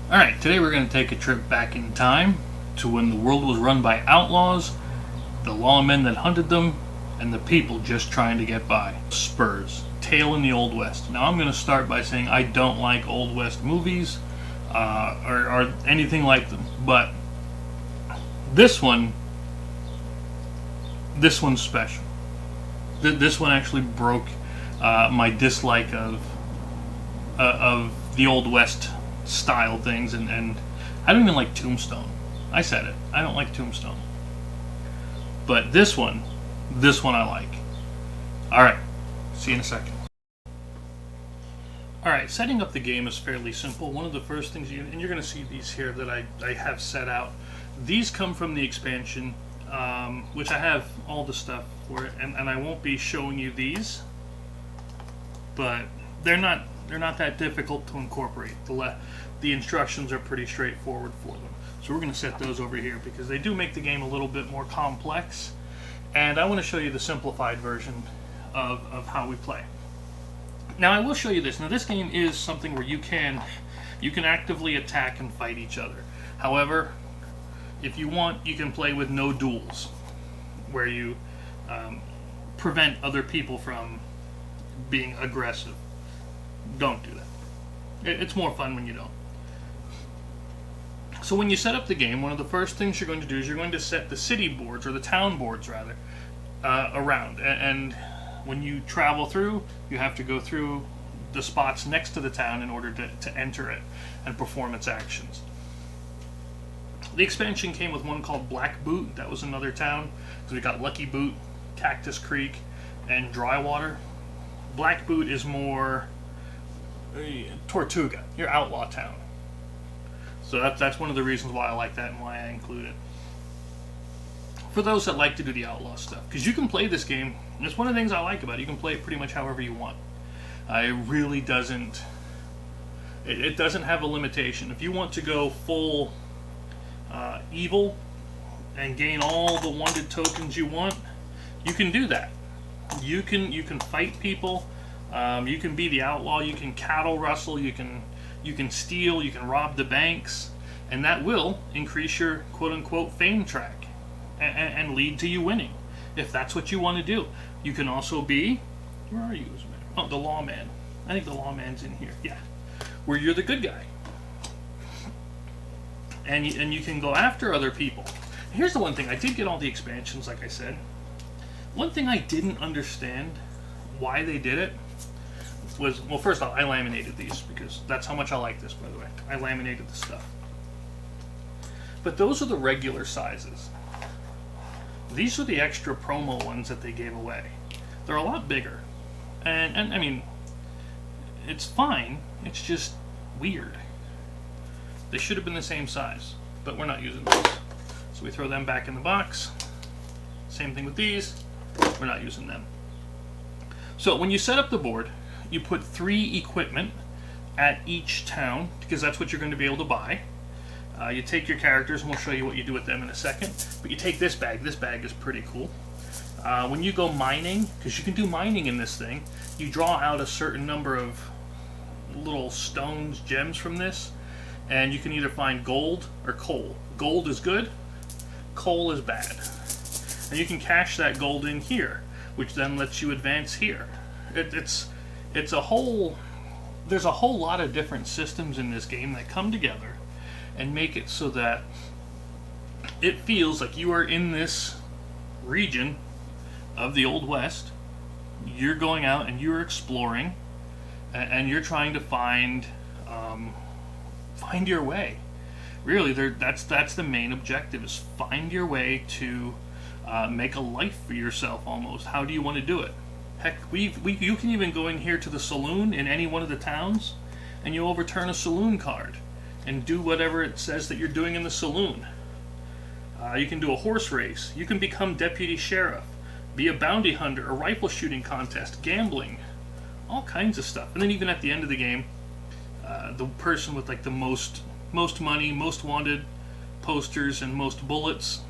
Alright, today we're going to take a trip back in time to when the world was run by outlaws, the lawmen that hunted them, and the people just trying to get by. Spurs, Tale in the Old West. Now I'm going to start by saying I don't like Old West movies or anything like them, but this one's special. This one actually broke my dislike of the Old West style things, and I don't even like Tombstone. I said it. I don't like Tombstone. But this one I like. Alright, see you in a second. Alright, setting up the game is fairly simple. One of the first things and you're going to see these here that I have set out. These come from the expansion, which I have all the stuff for it, and I won't be showing you these, but they're not that difficult to incorporate. The instructions are pretty straightforward for them. So we're going to set those over here because they do make the game a little bit more complex. And I want to show you the simplified version of how we play. Now I will show you this. Now this game is something where you can actively attack and fight each other. However, if you want, you can play with no duels, where you prevent other people from being aggressive. Don't do that. It's more fun when you don't. So when you set up the game, one of the first things you're going to do is you're going to set the city boards, or the town boards rather, around. And when you travel through, you have to go through the spots next to the town in order to enter it and perform its actions. The expansion came with one called Black Boot. That was another town. So we got Lucky Boot, Cactus Creek, and Drywater. Black Boot is more Tortuga, your outlaw town. So that's one of the reasons why I like that and why I include it. For those that like to do the outlaw stuff, because you can play this game, and it's one of the things I like about it, you can play it pretty much however you want. It really doesn't, it doesn't have a limitation. If you want to go full evil and gain all the wanted tokens you want, you can do that. You can fight people. You can be the outlaw. You can cattle rustle. You can steal. You can rob the banks, and that will increase your quote-unquote fame track and lead to you winning, if that's what you want to do. You can also be, where are you? Oh, the lawman. I think the lawman's in here. Yeah, where you're the good guy, and you can go after other people. Here's the one thing: I did get all the expansions, like I said. One thing I didn't understand why they did it was, well, first off, I laminated these because that's how much I like this, by the way. I laminated the stuff. But those are the regular sizes. These are the extra promo ones that they gave away. They're a lot bigger. And I mean, it's fine. It's just weird. They should have been the same size, but we're not using those. So we throw them back in the box. Same thing with these. We're not using them. So when you set up the board, you put 3 equipment at each town, because that's what you're going to be able to buy. You take your characters, and we'll show you what you do with them in a second. But you take this bag. This bag is pretty cool. When you go mining, because you can do mining in this thing, you draw out a certain number of little stones, gems from this, and you can either find gold or coal. Gold is good, coal is bad. And you can cash that gold in here, which then lets you advance here. It's a whole, there's a whole lot of different systems in this game that come together and make it so that it feels like you are in this region of the Old West. You're going out and you're exploring, and you're trying to find your way. Really, that's the main objective, is find your way to make a life for yourself almost. How do you want to do it? Heck, you can even go in here to the saloon in any one of the towns, and you overturn a saloon card and do whatever it says that you're doing in the saloon. You can do a horse race. You can become deputy sheriff, be a bounty hunter, a rifle shooting contest, gambling, all kinds of stuff. And then even at the end of the game, the person with like the most money, most wanted posters, and most bullets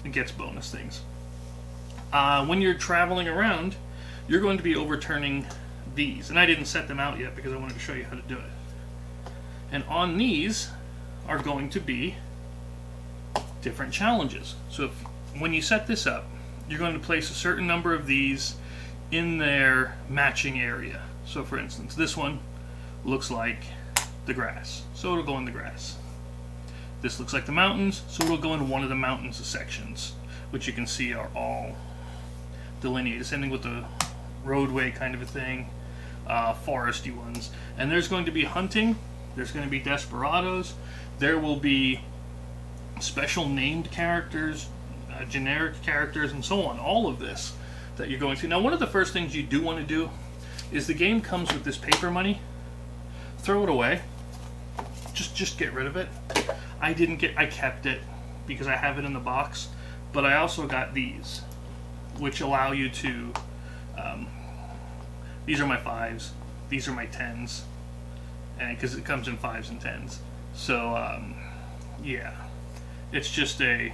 gets bonus things. When you're traveling around, you're going to be overturning these. And I didn't set them out yet because I wanted to show you how to do it. And on these, are going to be different challenges. So when you set this up, you're going to place a certain number of these in their matching area. So for instance, this one looks like the grass, so it'll go in the grass. This looks like the mountains, so it'll go in one of the mountains sections, which you can see are all delineated. Same thing with the roadway kind of a thing, foresty ones. And there's going to be hunting, there's going to be desperados, there will be special named characters, generic characters, and so on. All of this that you're going to. Now, one of the first things you do want to do is the game comes with this paper money. Throw it away. Just get rid of it. I kept it because I have it in the box, but I also got these, which allow you to. These are my 5s. These are my 10s, and because it comes in 5s and 10s. So yeah, it's just a.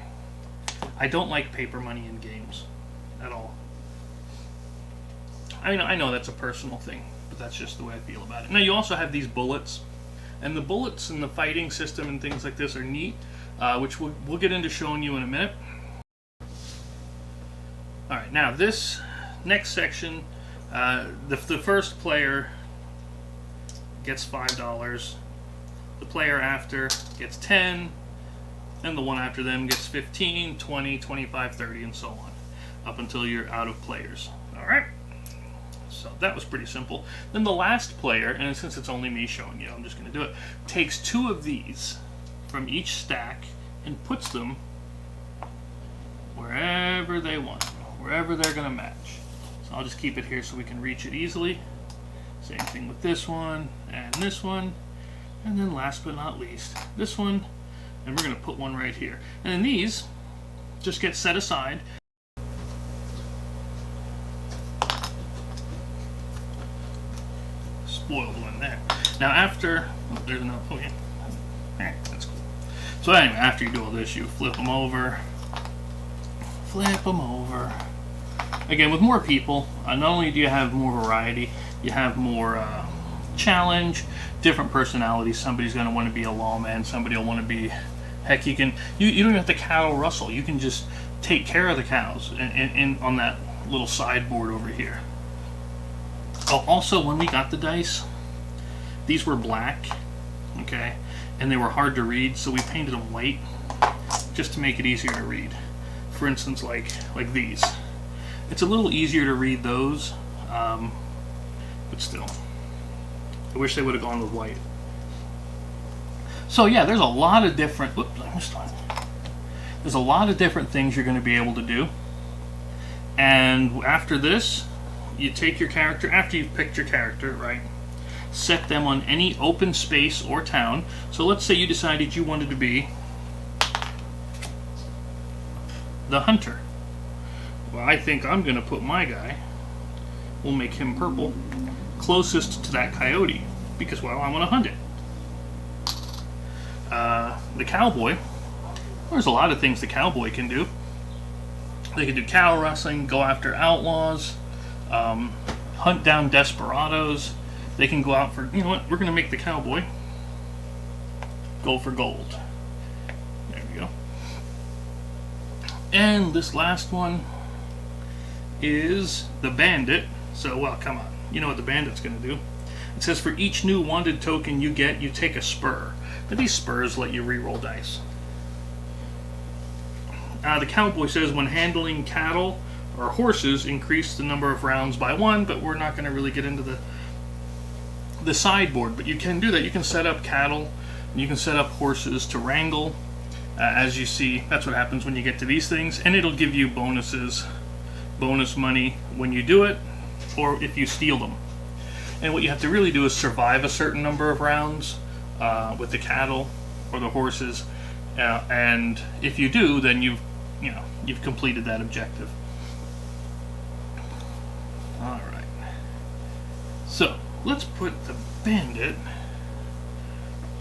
I don't like paper money in games at all. I mean, I know that's a personal thing, but that's just the way I feel about it. Now, you also have these bullets, and the bullets and the fighting system and things like this are neat, which we'll get into showing you in a minute. All right, now this next section, the first player gets $5, the player after gets 10, and the one after them gets 15, 20, 25, 30, and so on, up until you're out of players. All right. So that was pretty simple. Then the last player, and since it's only me showing you, I'm just going to do it, takes 2 of these from each stack and puts them wherever they want, wherever they're going to match. So I'll just keep it here so we can reach it easily. Same thing with this one, and then last but not least, this one, and we're going to put one right here. And then these just get set aside. Spoiled one there. Now after, there's another, oh yeah, alright, that's cool. So anyway, after you do all this, you flip them over. Again, with more people, not only do you have more variety, you have more challenge, different personalities. Somebody's going to want to be a lawman, somebody will want to be, heck, you don't even have to cattle rustle. You can just take care of the cows in on that little sideboard over here. Oh, also, when we got the dice, these were black, okay, and they were hard to read, so we painted them white just to make it easier to read. For instance, like these. It's a little easier to read those, but still, I wish they would have gone with white. So yeah, there's a lot of different. Whoops, I missed one. There's a lot of different things you're going to be able to do, and after this, you take your character, after you've picked your character, right, set them on any open space or town. So let's say you decided you wanted to be the hunter. Well, I think I'm going to put my guy, we'll make him purple, closest to that coyote, because, well, I want to hunt it. The cowboy, there's a lot of things the cowboy can do. They can do cow rustling, go after outlaws, hunt down desperados. They can go out for, you know what, we're going to make the cowboy go for gold. There we go. And this last one is the bandit. So, well, come on. You know what the bandit's going to do. It says for each new wanted token you get, you take a spur. But these spurs let you re-roll dice. The cowboy says when handling cattle or horses, increase the number of rounds by 1, but we're not going to really get into the sideboard. But you can do that. You can set up cattle, and you can set up horses to wrangle. As you see, that's what happens when you get to these things, and it'll give you bonuses, bonus money when you do it, or if you steal them. And what you have to really do is survive a certain number of rounds with the cattle or the horses, and if you do, then you've completed that objective. All right. So let's put the bandit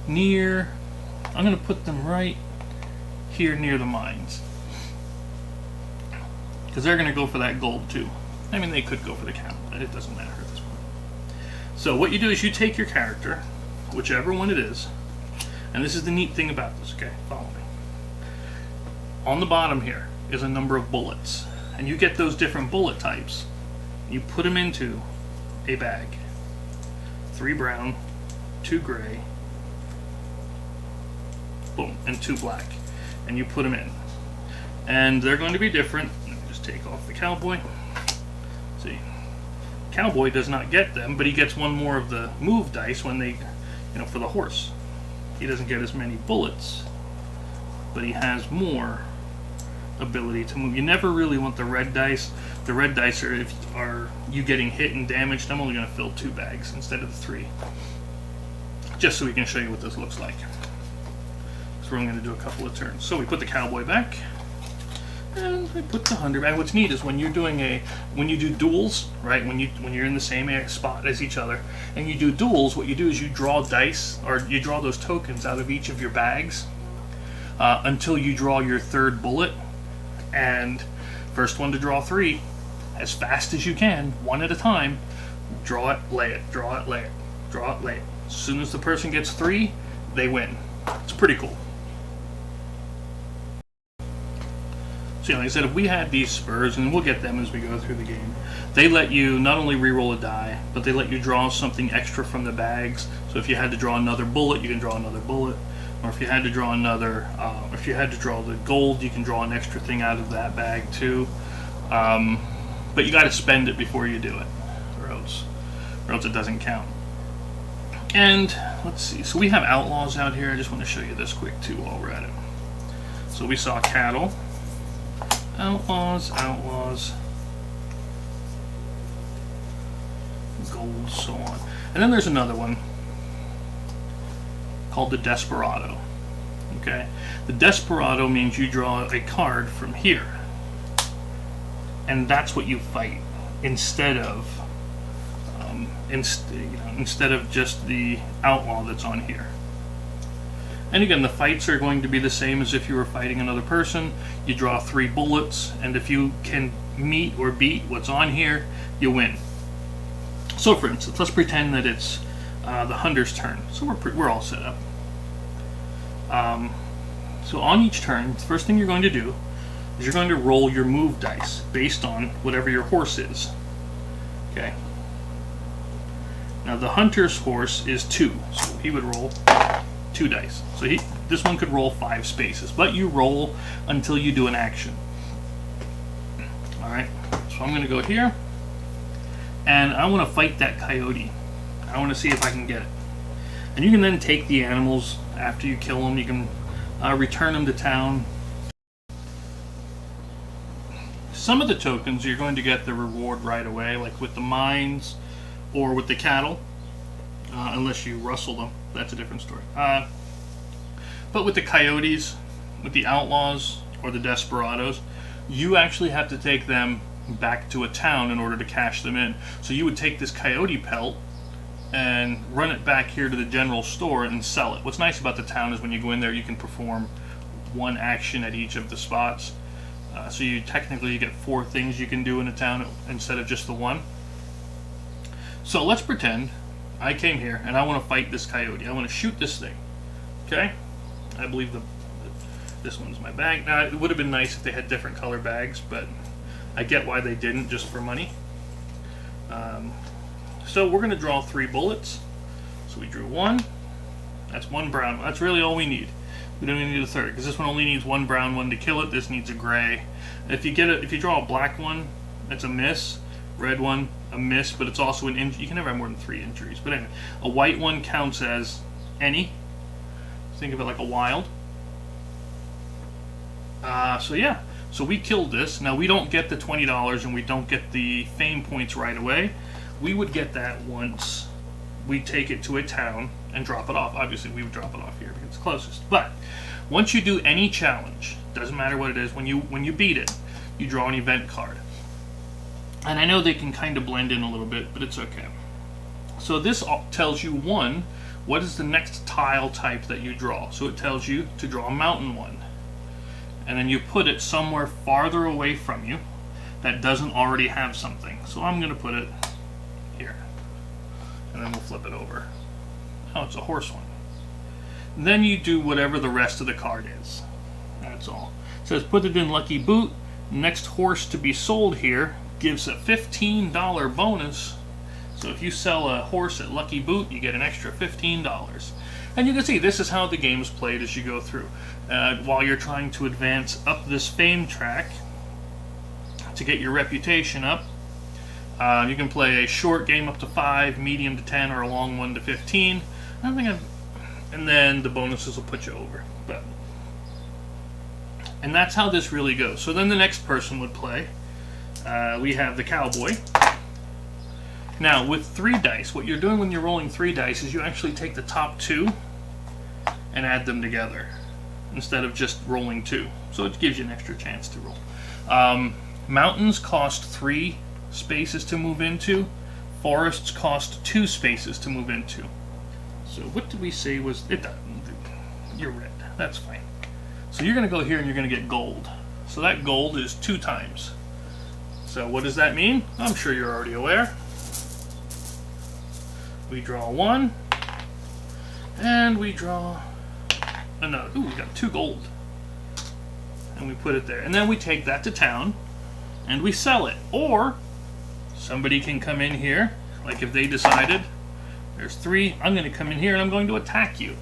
near. I'm going to put them right here near the mines, because they're going to go for that gold too. I mean, they could go for the cattle, but it doesn't matter at this point. So what you do is you take your character, whichever one it is, And this is the neat thing about this, okay? Follow me. On the bottom here is a number of bullets. And you get those different bullet types. You put them into a bag. 3 brown, 2 gray, boom, and 2 black. And you put them in. And they're going to be different. Let me just take off the cowboy. See, cowboy does not get them, but he gets one more of the move dice when they, for the horse. He doesn't get as many bullets, but he has more ability to move. You never really want the red dice. The red dice are you getting hit and damaged. I'm only going to fill 2 bags instead of the 3, just so we can show you what this looks like. So we're going to do a couple of turns. So we put the cowboy back, and we put the hunter back. What's neat is when you're doing when you do duels, right? When you're in the same spot as each other, and you do duels, what you do is you draw dice, or you draw those tokens out of each of your bags until you draw your 3rd bullet. And first one to draw 3, as fast as you can, one at a time. Draw it, lay it, draw it, lay it, draw it, lay it. As soon as the person gets 3, they win. It's pretty cool. So, like I said, if we had these Spurs, and we'll get them as we go through the game, they let you not only re-roll a die, but they let you draw something extra from the bags. So if you had to draw another bullet, you can draw another bullet. Or if you had to draw if you had to draw the gold, you can draw an extra thing out of that bag too. But you got to spend it before you do it, or else it doesn't count. And let's see. So we have outlaws out here. I just want to show you this quick too while we're at it. So we saw cattle, outlaws, gold, so on. And then there's another one called the Desperado. Okay, the Desperado means you draw a card from here, and that's what you fight instead of instead of just the outlaw that's on here. And again, the fights are going to be the same as if you were fighting another person. You draw 3 bullets, and if you can meet or beat what's on here, you win. So, for instance, let's pretend that it's the hunter's turn. So we're all set up. So on each turn, the first thing you're going to do is you're going to roll your move dice based on whatever your horse is. Okay. Now the hunter's horse is 2, so he would roll 2 dice. So this one could roll 5 spaces, but you roll until you do an action. All right. So I'm going to go here, and I want to fight that coyote. I want to see if I can get it. And you can then take the animals after you kill them. You can return them to town. Some of the tokens you're going to get the reward right away, like with the mines or with the cattle, unless you rustle them. That's a different story. But with the coyotes, with the outlaws, or the desperados, you actually have to take them back to a town in order to cash them in. So you would take this coyote pelt and run it back here to the general store and sell it. What's nice about the town is when you go in there, you can perform 1 action at each of the spots. So you get 4 things you can do in a town instead of just the 1. So let's pretend I came here and I want to fight this coyote. I want to shoot this thing. Okay? I believe this one's my bag. Now, it would have been nice if they had different color bags, but I get why they didn't, just for money. So we're going to draw 3 bullets. So we drew 1. That's 1 brown. That's really all we need. We don't even need a 3rd, because this one only needs 1 brown one to kill it. This needs a gray. If you draw a black one, it's a miss. Red one, a miss, but it's also an injury. You can never have more than 3 injuries. But anyway, a white one counts as any. Think of it like a wild. So yeah. So we killed this. Now we don't get the $20 and we don't get the fame points right away. We would get that once we take it to a town and drop it off. Obviously, we would drop it off here because it's closest. But once you do any challenge, doesn't matter what it is, when you beat it, you draw an event card. And I know they can kind of blend in a little bit, but it's okay. So this tells you, 1, what is the next tile type that you draw. So it tells you to draw a mountain one. And then you put it somewhere farther away from you that doesn't already have something. So I'm going to put it here. And then we'll flip it over. Oh, it's a horse one. Then you do whatever the rest of the card is. That's all. It says put it in Lucky Boot. Next horse to be sold here gives a $15 bonus. So if you sell a horse at Lucky Boot, you get an extra $15. And you can see this is how the game's played as you go through. While you're trying to advance up this fame track to get your reputation up, you can play a short game up to 5, medium to 10, or a long one to 15. And then the bonuses will put you over. And that's how this really goes. So then the next person would play. We have the cowboy. Now, with 3 dice, what you're doing when you're rolling 3 dice is you actually take the top 2 and add them together instead of just rolling 2. So it gives you an extra chance to roll. Mountains cost 3 spaces to move into. Forests cost 2 spaces to move into. So what did we say was... You're red. That's fine. So you're going to go here and you're going to get gold. So that gold is 2 times. So what does that mean? I'm sure you're already aware. We draw 1, and we draw another. Ooh, we got 2 gold. And we put it there. And then we take that to town, and we sell it. Or, somebody can come in here, like if they decided, there's 3, I'm going to come in here and I'm going to attack you.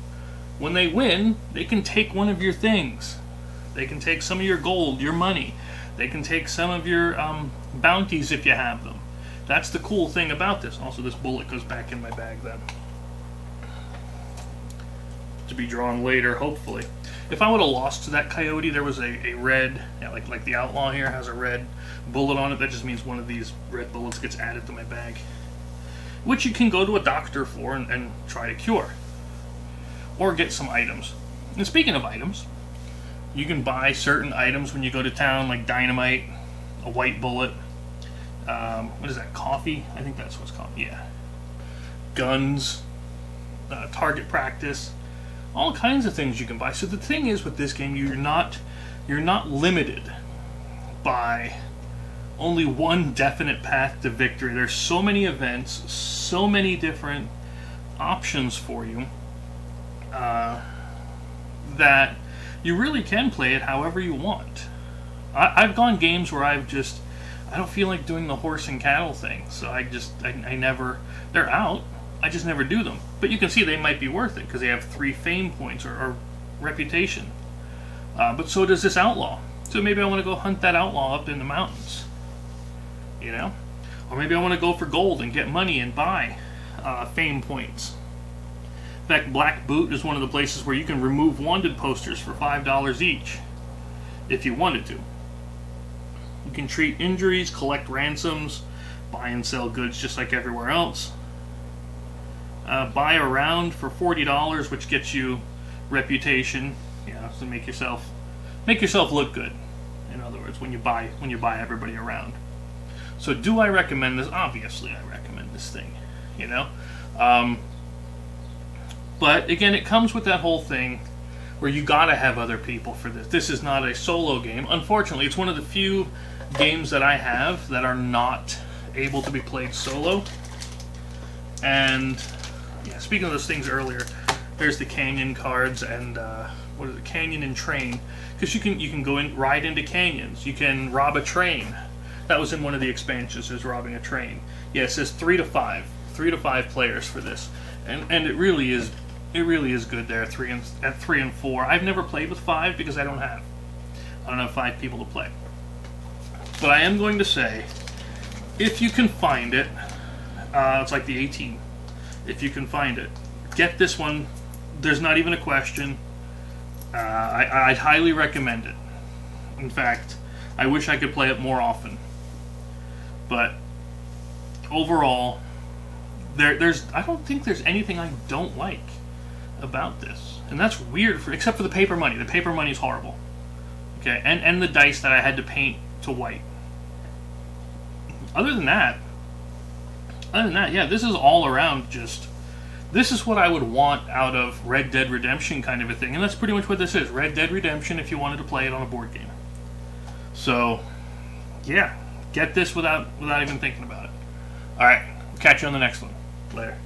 When they win, they can take one of your things. They can take some of your gold, your money. They can take some of your bounties if you have them. That's the cool thing about this. Also, this bullet goes back in my bag then. To be drawn later, hopefully. If I would have lost to that coyote, there was a red, like the outlaw here has a red bullet on it. That just means one of these red bullets gets added to my bag. Which you can go to a doctor for and try to cure. Or get some items. And speaking of items, you can buy certain items when you go to town, like dynamite, a white bullet. What is that, coffee? I think that's what's called, yeah. Guns, target practice, all kinds of things you can buy. So the thing is with this game, you're not limited by only one definite path to victory. There's so many events, so many different options for you, that you really can play it however you want. I've gone games where I don't feel like doing the horse and cattle thing, so I never, they're out, I just never do them. But you can see they might be worth it, because they have 3 fame points, or reputation. But so does this outlaw. So maybe I want to go hunt that outlaw up in the mountains. You know? Or maybe I want to go for gold and get money and buy fame points. In fact, Black Boot is one of the places where you can remove wanted posters for $5 each, if you wanted to. You can treat injuries, collect ransoms, buy and sell goods just like everywhere else. Buy a round for $40, which gets you reputation. To make yourself look good. In other words, when you buy everybody around. So, do I recommend this? Obviously, I recommend this thing. But again, it comes with that whole thing where you gotta have other people for this. This is not a solo game. Unfortunately, it's one of the few games that I have that are not able to be played solo. And yeah, speaking of those things earlier, there's the canyon cards and canyon and train, because you can go and ride into canyons. You can rob a train. That was in one of the expansions. Is robbing a train. Yeah, it says 3 to 5 players for this, and it really is good there at 3 and 4. I've never played with 5 because I don't have 5 people to play. But I am going to say, if you can find it, it's like the 18. If you can find it, get this one. There's not even a question. I'd highly recommend it. In fact, I wish I could play it more often. But overall, I don't think there's anything I don't like about this, and that's weird. Except for the paper money. The paper money is horrible. Okay, and the dice that I had to paint to white. Other than that, yeah, this is all around just. This is what I would want out of Red Dead Redemption kind of a thing, and that's pretty much what this is. Red Dead Redemption if you wanted to play it on a board game. So, yeah, get this without even thinking about it. Alright, catch you on the next one. Later.